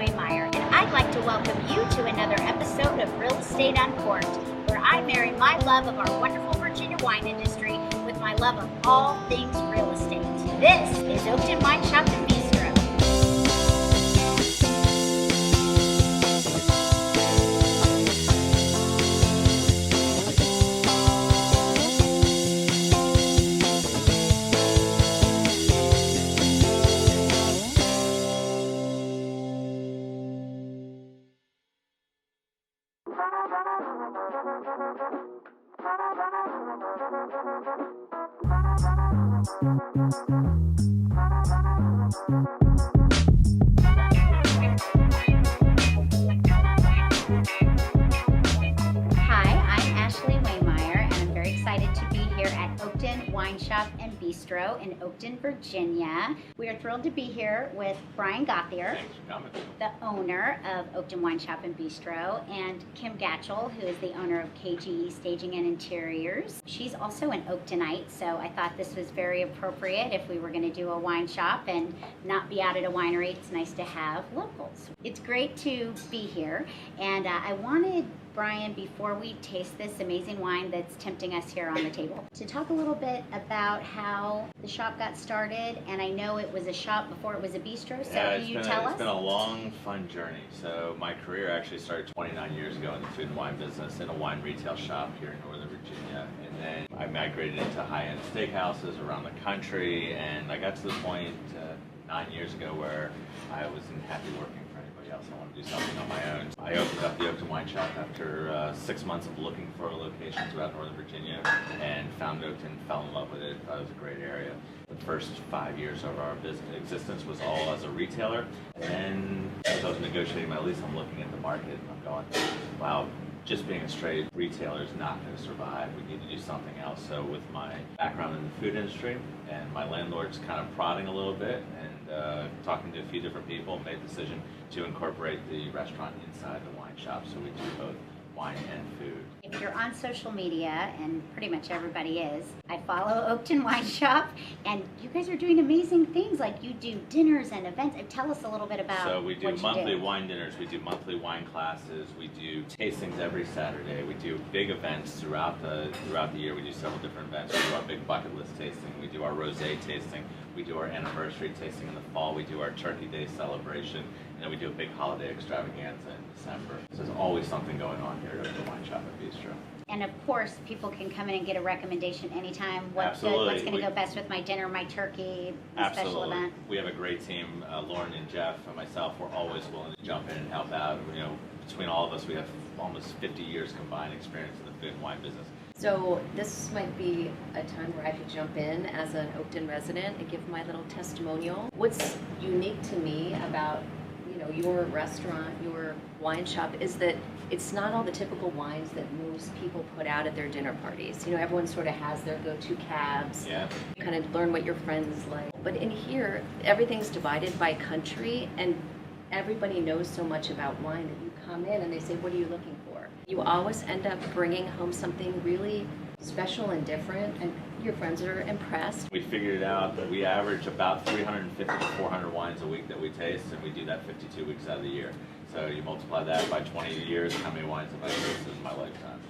Waymeyer, and I'd like to welcome you to another episode of Real Estate Uncorked, where I marry my love of our wonderful Virginia wine industry with my love of all things real estate. This is Oakton Wine Shop and Bistro. Wine Shop and Bistro in Oakton, Virginia. We are thrilled to be here with Bryan Gauthier, the owner of Oakton Wine Shop and Bistro, and Kim Gatchel, who is the owner of KGE Staging Interiors. She's also an Oaktonite, so I thought this was very appropriate if we were going to do a wine shop and not be out at a winery. It's nice to have locals. It's great to be here, and I wanted Bryan, before we taste this amazing wine that's tempting us here on the table, to talk a little bit about how the shop got started. And I know it was a shop before it was a bistro, so can you tell us? It's been a long, fun journey. So my career actually started 29 years ago in the food and wine business in a wine retail shop here in Northern Virginia. And then I migrated into high-end steakhouses around the country, and I got to the point 9 years ago where I wasn't happy working for anybody else. I wanted to do something on my own. I opened up the Oakton Wine Shop after 6 months of looking for a location throughout Northern Virginia, and found Oakton, fell in love with it. Thought it was a great area. The first 5 years of our business existence was all as a retailer, and then as I was negotiating my lease, I'm looking at the market and I'm going, wow, just being a straight retailer is not going to survive. We need to do something else. So with my background in the food industry and my landlord's kind of prodding a little bit and talking to a few different people, made the decision to incorporate the restaurant inside the wine shop. So we do both wine and food. If you're on social media, and pretty much everybody is, I follow Oakton Wine Shop, and you guys are doing amazing things. Like you do dinners and events. Tell us a little bit about So we do what monthly wine dinners, we do monthly wine classes, we do tastings every Saturday, we do big events throughout the year. We do several different events. We do our big bucket list tasting, we do our rosé tasting, we do our anniversary tasting in the fall, we do our Turkey Day celebration, and then we do a big holiday extravaganza in December. So there's always something going on here at the Wine Shop and Bistro. And of course, people can come in and get a recommendation anytime. What's Absolutely. What's going to go best with my dinner, my turkey, the special event? We have a great team. Lauren and Jeff and myself, we're always willing to jump in and help out. You know, between all of us, we have almost 50 years combined experience in the food and wine business. So this might be a time where I could jump in as an Oakton resident and give my little testimonial. What's unique to me about your restaurant, your wine shop, is that it's not all the typical wines that most people put out at their dinner parties. You know, everyone sort of has their go-to cabs. Yeah. You kind of learn what your friends like. But in here, everything's divided by country, and everybody knows so much about wine that you come in and they say, what are you looking for? You always end up bringing home something really special and different, and your friends are impressed. We figured it out that we average about 350 to 400 wines a week that we taste, and we do that 52 weeks out of the year. So you multiply that by 20 years, how many wines have I tasted in my lifetime?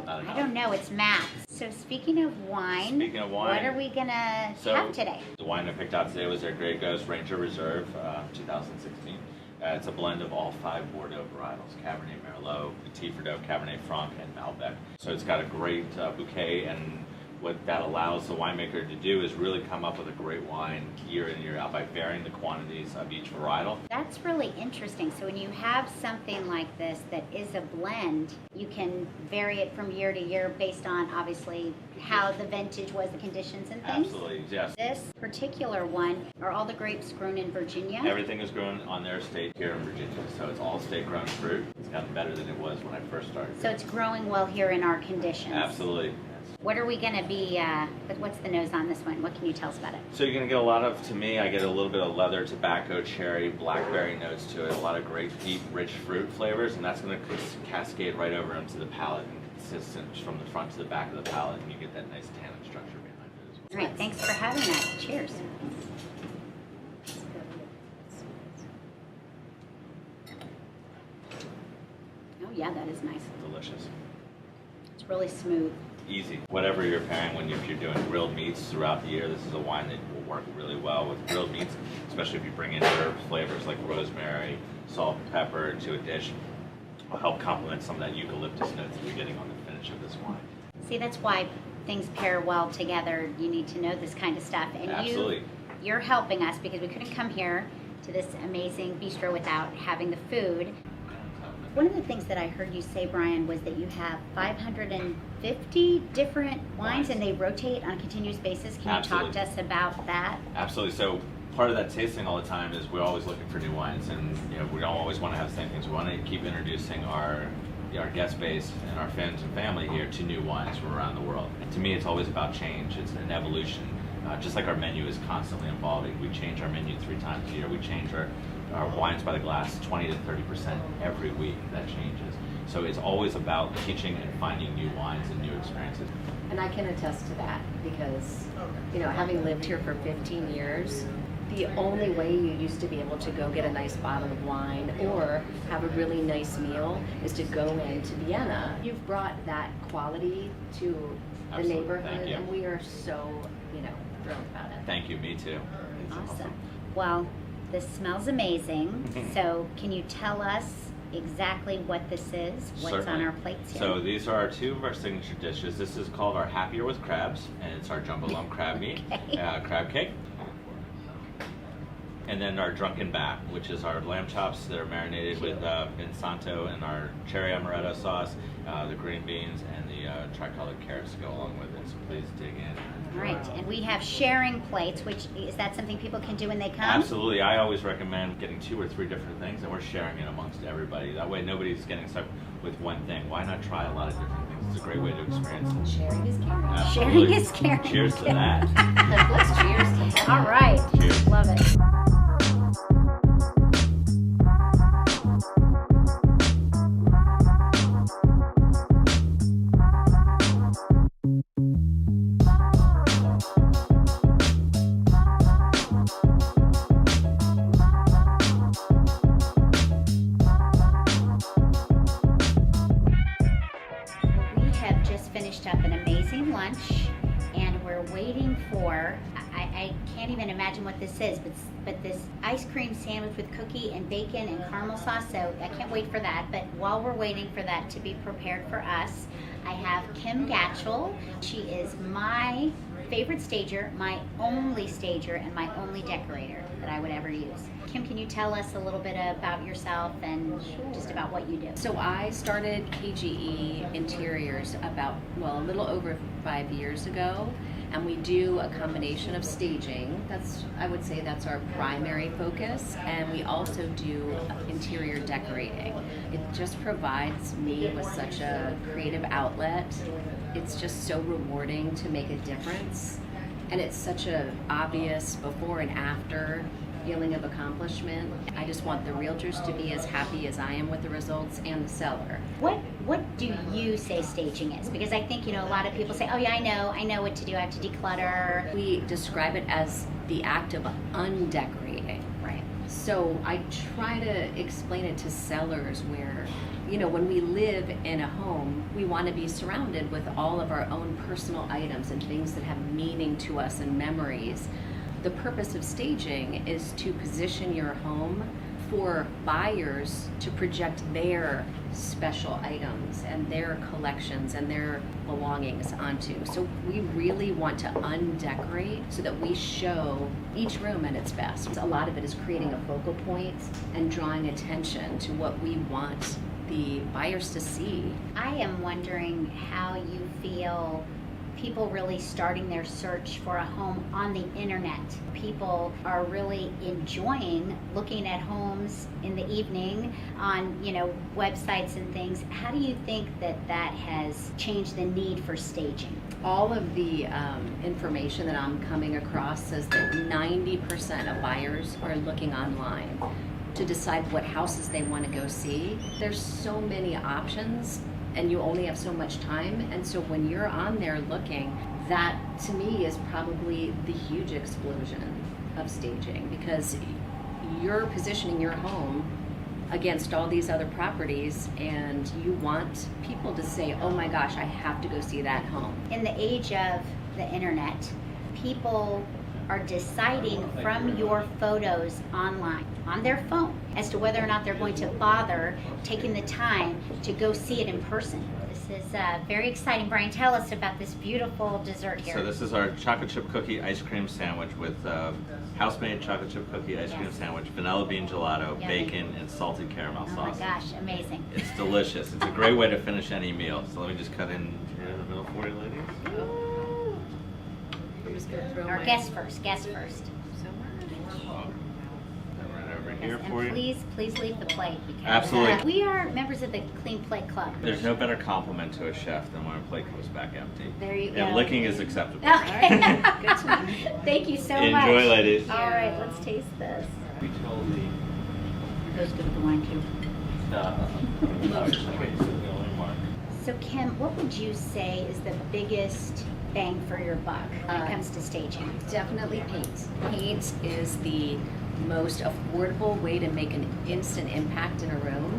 Not enough. I don't know, it's math. So speaking of wine, what are we going to have today? The wine I picked out today was their Grey Ghost Ranger Reserve 2016. It's a blend of all 5 Bordeaux varietals: Cabernet Merlot, Petit Verdot, Cabernet Franc, and Malbec. So it's got a great bouquet, and what that allows the winemaker to do is really come up with a great wine year in, year out by varying the quantities of each varietal. That's really interesting. So when you have something like this that is a blend, you can vary it from year to year based on, obviously, how the vintage was, the conditions and things? Absolutely, yes. This particular one, are all the grapes grown in Virginia? Everything is grown on their estate here in Virginia, so it's all state-grown fruit. It's gotten better than it was when I first started. So it's growing well here in our conditions? Absolutely. What are we going to be, what's the nose on this one? What can you tell us about it? So you're going to get a lot of, to me, I get a little bit of leather, tobacco, cherry, blackberry notes to it, a lot of great, deep, rich fruit flavors, and that's going to cascade right over into the palate and consistent from the front to the back of the palate, and you get that nice tannin structure behind it as well. All right, thanks for having us. Cheers. yeah, that is nice. Delicious. It's really smooth. Easy. Whatever you're pairing if you're doing grilled meats throughout the year, this is a wine that will work really well with grilled meats, especially if you bring in herb flavors like rosemary, salt, pepper to a dish. It'll help complement some of that eucalyptus notes that you're getting on the finish of this wine. See, that's why things pair well together. You need to know this kind of stuff. And Absolutely. You're helping us because we couldn't come here to this amazing bistro without having the food. One of the things that I heard you say, Bryan, was that you have 550 different wines and they rotate on a continuous basis. Can you talk to us about that? Absolutely. So part of that tasting all the time is we're always looking for new wines, and we don't always want to have the same things. We want to keep introducing our guest base and our friends and family here to new wines from around the world. And to me, it's always about change. It's an evolution. Just like our menu is constantly evolving. We change our menu 3 times a year. We change our wines by the glass 20 to 30% every week. That changes. So it's always about teaching and finding new wines and new experiences. And I can attest to that because, having lived here for 15 years, the only way you used to be able to go get a nice bottle of wine or have a really nice meal is to go into Vienna. You've brought that quality to the neighborhood, and we are so, thrilled about it. Thank you, me too. Awesome. Well, this smells amazing. So can you tell us exactly what this is? What's Certainly. on our plates here? So these are 2 of our signature dishes. This is called our Happier with Crabs, and it's our jumbo lump crab meat, crab cake. And then our Drunken Back, which is our lamb chops that are marinated with Insanto and our cherry amaretto sauce, the green beans, and the tricolored carrots to go along with it. So please dig in. All right, and we have sharing plates, which is that something people can do when they come? Absolutely. I always recommend getting 2 or 3 different things, and we're sharing it amongst everybody. That way nobody's getting stuck with one thing. Why not try a lot of different things? It's a great way to experience it. Sharing is caring. Absolutely. Sharing is caring. Cheers to that. Let's cheers to that. All right. Cheers. Love it. Up an amazing lunch, and we're waiting for, I can't even imagine what this is, but this ice cream sandwich with cookie and bacon and caramel sauce, so I can't wait for that. But while we're waiting for that to be prepared for us, I have Kim Gatchel. She is my favorite stager, my only stager, and my only decorator that I would ever use. Kim, can you tell us a little bit about yourself and just about what you do? So I started KGE Interiors about, a little over 5 years ago, and we do a combination of staging. I would say that's our primary focus, and we also do interior decorating. It just provides me with such a creative outlet. It's just so rewarding to make a difference, and it's such an obvious before and after feeling of accomplishment. I just want the realtors to be as happy as I am with the results, and the seller. What do you say staging is? Because I think, a lot of people say, oh yeah, I know what to do, I have to declutter. We describe it as the act of undecorating. Right. So I try to explain it to sellers where, when we live in a home, we want to be surrounded with all of our own personal items and things that have meaning to us and memories. The purpose of staging is to position your home for buyers to project their special items and their collections and their belongings onto. So we really want to undecorate so that we show each room at its best. A lot of it is creating a focal point and drawing attention to what we want the buyers to see. I am wondering how you feel people really starting their search for a home on the internet. People are really enjoying looking at homes in the evening on, websites and things. How do you think that has changed the need for staging? All of the information that I'm coming across says that 90% of buyers are looking online to decide what houses they want to go see. There's so many options, and you only have so much time, and so when you're on there looking, that to me is probably the huge explosion of staging, because you're positioning your home against all these other properties, and you want people to say, oh my gosh, I have to go see that home. In the age of the internet, people are deciding from your photos online on their phone as to whether or not they're going to bother taking the time to go see it in person. This is very exciting. Brian, tell us about this beautiful dessert here. So this is our chocolate chip cookie ice cream sandwich with house-made chocolate chip cookie ice cream sandwich, vanilla bean gelato, Yummy. bacon, and salted caramel Oh sauce. my gosh, amazing. It's delicious. It's a great way to finish any meal. So let me just cut in here in the middle for you, ladies. I'm just gonna throw Or my guess first, guess first. so much. Right over here Yes, for and you. please leave the plate because Absolutely. we are members of the Clean Plate Club. There's no better compliment to a chef than when a plate comes back empty. There you go. And licking is acceptable. Okay. Good to know. Thank you so much. Enjoy, ladies. All right, let's taste this. We told the Goes good with the wine too. So Kim, what would you say is the biggest bang for your buck when it comes to staging? Definitely paint. Paint is the most affordable way to make an instant impact in a room.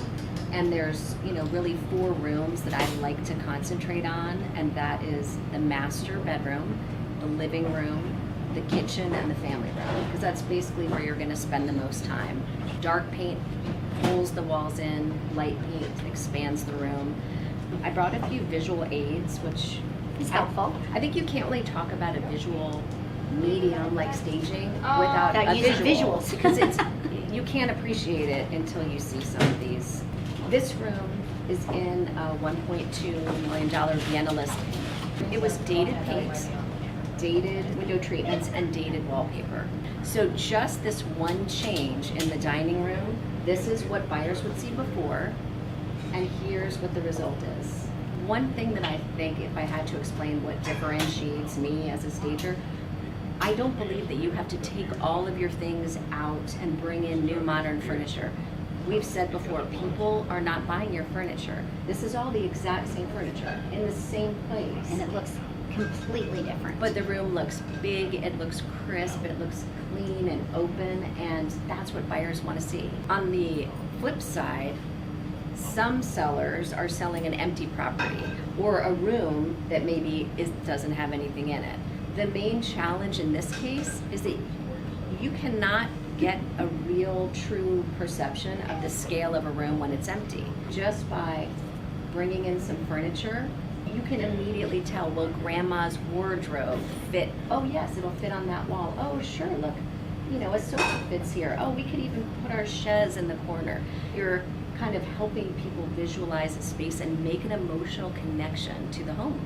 And there's, really 4 rooms that I like to concentrate on, and that is the master bedroom, the living room, the kitchen, and the family room, because that's basically where you're going to spend the most time. Dark paint pulls the walls in, light paint expands the room. I brought a few visual aids, which It's helpful. I think you can't really talk about a visual medium like staging without Without a using visual, visuals. because you can't appreciate it until you see some of these. This room is in a $1.2 million Vienna listing. It was dated paint, dated window treatments, and dated wallpaper. So just this one change in the dining room, this is what buyers would see before, and here's what the result is. One thing that I think, if I had to explain what differentiates me as a stager, I don't believe that you have to take all of your things out and bring in new modern furniture. We've said before, people are not buying your furniture. This is all the exact same furniture in the same place. And it looks completely different. But the room looks big, it looks crisp, it looks clean and open, and that's what buyers want to see. On the flip side, some sellers are selling an empty property or a room that maybe doesn't have anything in it. The main challenge in this case is that you cannot get a real, true perception of the scale of a room when it's empty. Just by bringing in some furniture, you can immediately tell, will grandma's wardrobe fit? Oh yes, it'll fit on that wall. Oh sure, look, a sofa fits here. Oh, we could even put our chaise in the corner. You're kind of helping people visualize a space and make an emotional connection to the home.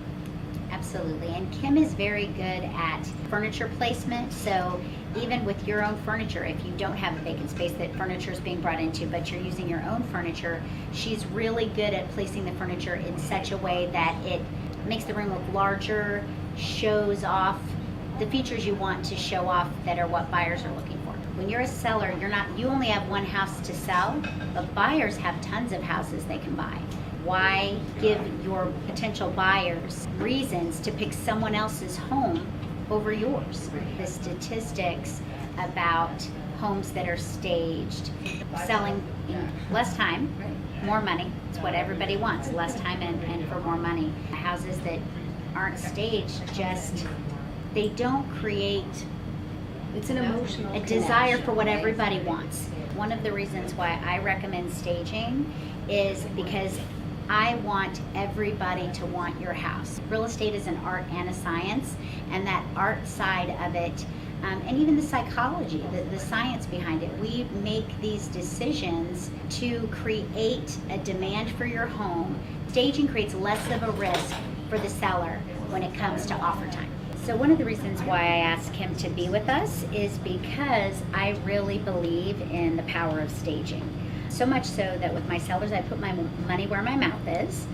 Absolutely. And Kim is very good at furniture placement. So even with your own furniture, if you don't have a vacant space that furniture is being brought into, but you're using your own furniture, she's really good at placing the furniture in such a way that it makes the room look larger, shows off the features you want to show off that are what buyers are looking for. When you're a seller, you only have one house to sell, but buyers have tons of houses they can buy. Why give your potential buyers reasons to pick someone else's home over yours? The statistics about homes that are staged, selling in less time, more money. It's what everybody wants, less time and for more money. Houses that aren't staged they don't create It's an emotional a desire connection, for what right? everybody wants. One of the reasons why I recommend staging is because I want everybody to want your house. Real estate is an art and a science, and that art side of it, and even the psychology, the science behind it, we make these decisions to create a demand for your home. Staging creates less of a risk for the seller when it comes to offer time. So one of the reasons why I asked Kim to be with us is because I really believe in the power of staging. So much so that with my sellers, I put my money where my mouth is,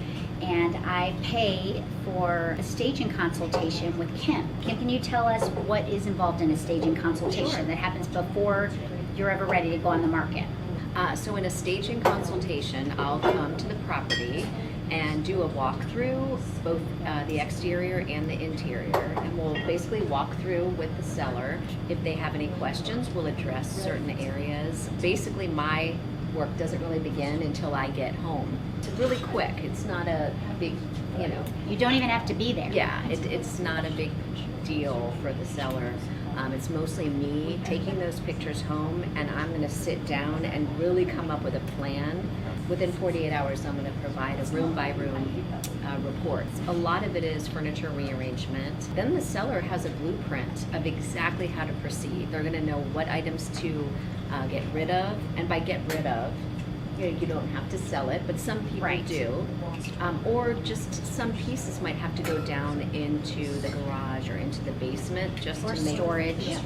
and I pay for a staging consultation with Kim. Kim, can you tell us what is involved in a staging consultation that happens before you're ever ready to go on the market? So in a staging consultation, I'll come to the property and do a walkthrough, both the exterior and the interior, and we'll basically walk through with the seller. If they have any questions, we'll address certain areas. Basically, my work doesn't really begin until I get home. It's really quick. It's not a big, You don't even have to be there. yeah, it's not a big deal for the seller. It's mostly me taking those pictures home, and I'm going to sit down and really come up with a plan. Within 48 hours, I'm going to provide a room-by-room report. A lot of it is furniture rearrangement. Then the seller has a blueprint of exactly how to proceed. They're going to know what items to get rid of, and by get rid of, you don't have to sell it, but some people do. Or just some pieces might have to go down into the garage or into the basement just Or to make storage.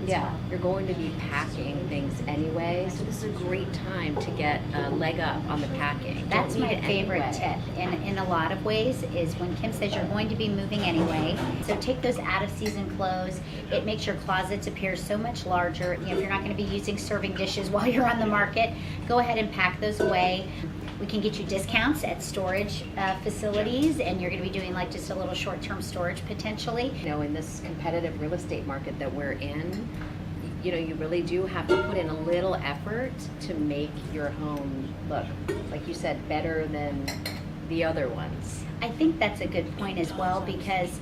Yeah, you're going to be packing things anyway, so this is a great time to get a leg up on the packing. That's Don't my need it favorite anyway. tip in a lot of ways is when Kim says you're going to be moving anyway. So take those out of season clothes. It makes your closets appear so much larger. If you're not going to be using serving dishes while you're on the market, go ahead and pack those away. We can get you discounts at storage facilities, and you're going to be doing like just a little short-term storage potentially. In this competitive real estate market that we're in, you really do have to put in a little effort to make your home look, like you said, better than the other ones. I think that's a good point as well, because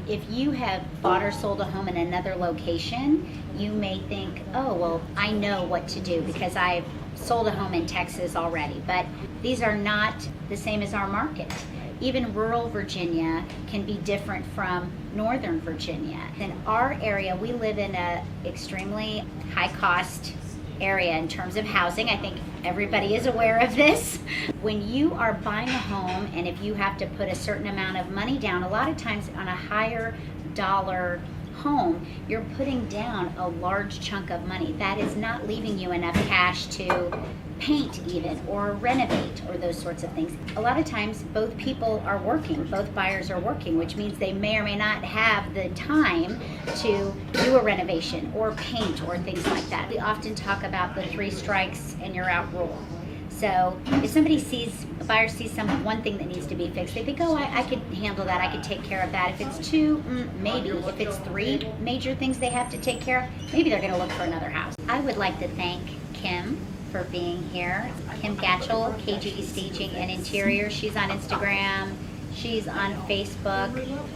if you have bought or sold a home in another location, you may think, oh, well, I know what to do because I've sold a home in Texas already. But these are not the same as our market. Even rural Virginia can be different from northern Virginia. In our area, we live in a extremely high cost area in terms of housing. I think everybody is aware of this. When you are buying a home, and if you have to put a certain amount of money down, a lot of times on a higher dollar home, you're putting down a large chunk of money. That is not leaving you enough cash to paint even or renovate or those sorts of things. A lot of times both people are working, both buyers are working, which means they may or may not have the time to do a renovation or paint or things like that. We often talk about the 3 strikes and you're out rule. So if a buyer sees one thing that needs to be fixed, they think, oh, I could handle that, I could take care of that. If it's 2, maybe. If it's 3 major things they have to take care of, maybe they're gonna look for another house. I would like to thank Kim for being here. Kim Gatchel, KGE Staging Interiors. She's on Instagram. She's on Facebook.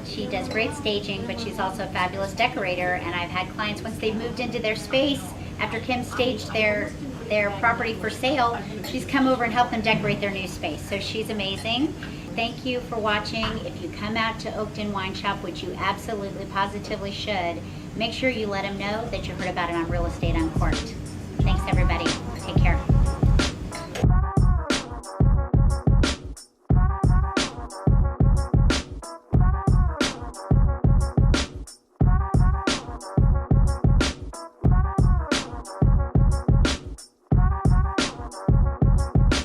She does great staging, but she's also a fabulous decorator. And I've had clients, once they've moved into their space, after Kim staged their property for sale, she's come over and helped them decorate their new space. So she's amazing. Thank you for watching. If you come out to Oakton Wine Shop, which you absolutely, positively should, make sure you let them know that you heard about it on Real Estate Uncorked.